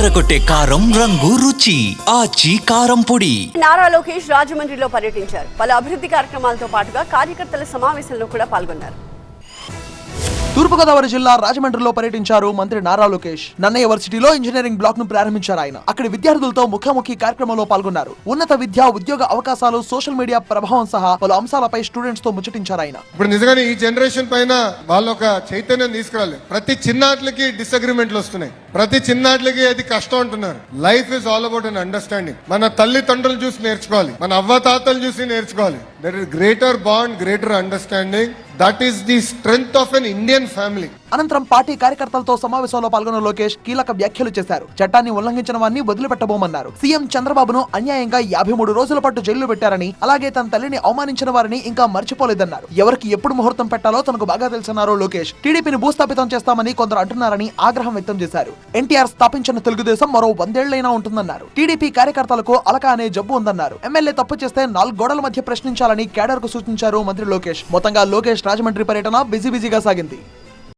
అదరకొట్టే కారం రంగు రుచి ఆచి కారం పొడి. నారా లోకేష్ రాజమండ్రిలో పర్యటించారు. పలు అభివృద్ధి కార్యక్రమాలతో పాటుగా కార్యకర్తల సమావేశంలో కూడా పాల్గొన్నారు. తూర్పుగోదావరి జిల్లా రాజమండ్రిలో పర్యటించారు మంత్రి నారా లోకేష్. నన్నయ్య వర్సిటీలో ఇంజనీరింగ్ బ్లాక్ ను ప్రారంభించారు ఆయన. అక్కడి విద్యార్థులతో ముఖాముఖి కార్యక్రమంలో పాల్గొన్నారు. ఉన్నత విద్య, ఉద్యోగ అవకాశాలు, సోషల్ మీడియా ప్రభావం సహా పలు అంశాలపై స్టూడెంట్స్ తో ముచ్చటించారు ఆయన. ఇప్పుడు నిజంగానే ఈ జనరేషన్ పైన వాళ్ళు ఒక చైతన్యం తీసుకురాలి. ప్రతి చిన్నాట్లకి డిసగ్రిమెంట్లు వస్తున్నాయి, ప్రతి చిన్నాట్లకి అది కష్టం అంటున్నారు. Life is all about an understanding. మన తల్లిదండ్రులు చూసి నేర్చుకోవాలి, మన అవ్వతాతలు చూసి నేర్చుకోవాలి. There is greater bond, greater understanding. That is the strength of an Indian family. అనంతరం పార్టీ కార్యకర్తలతో సమావేశంలో పాల్గొన్న లోకేష్ కీలక వ్యాఖ్యలు చేశారు. చట్టాన్ని ఉల్లంఘించిన వారిని వదిలిపెట్టబోమన్నారు. సీఎం చంద్రబాబును అన్యాయంగా 53 రోజుల పాటు జైల్లో పెట్టారని, అలాగే తన తల్లిని అవమానించిన వారిని ఇంకా మర్చిపోలేదన్నారు. ఎవరికి ఎప్పుడు ముహూర్తం పెట్టాలో తనకు బాగా తెలుసన్నారు లోకేష్. టీడీపీని భూస్థాపితం చేస్తామని కొందరు అంటున్నారని ఆగ్రహం వ్యక్తం చేశారు. ఎన్టీఆర్ స్థాపించిన తెలుగుదేశం మరో 100 ఏళ్లైనా ఉంటుందన్నారు. టీడీపీ కార్యకర్తలకు అలక అనే జబ్బు ఉందన్నారు. ఎమ్మెల్యే తప్పు చేస్తే 4 గోడల మధ్య ప్రశ్నించాలని కేడర్ కు సూచించారు మంత్రి లోకేష్. మొత్తంగా లోకేష్ రాజమండ్రి పర్యటన బిజీగా సాగింది.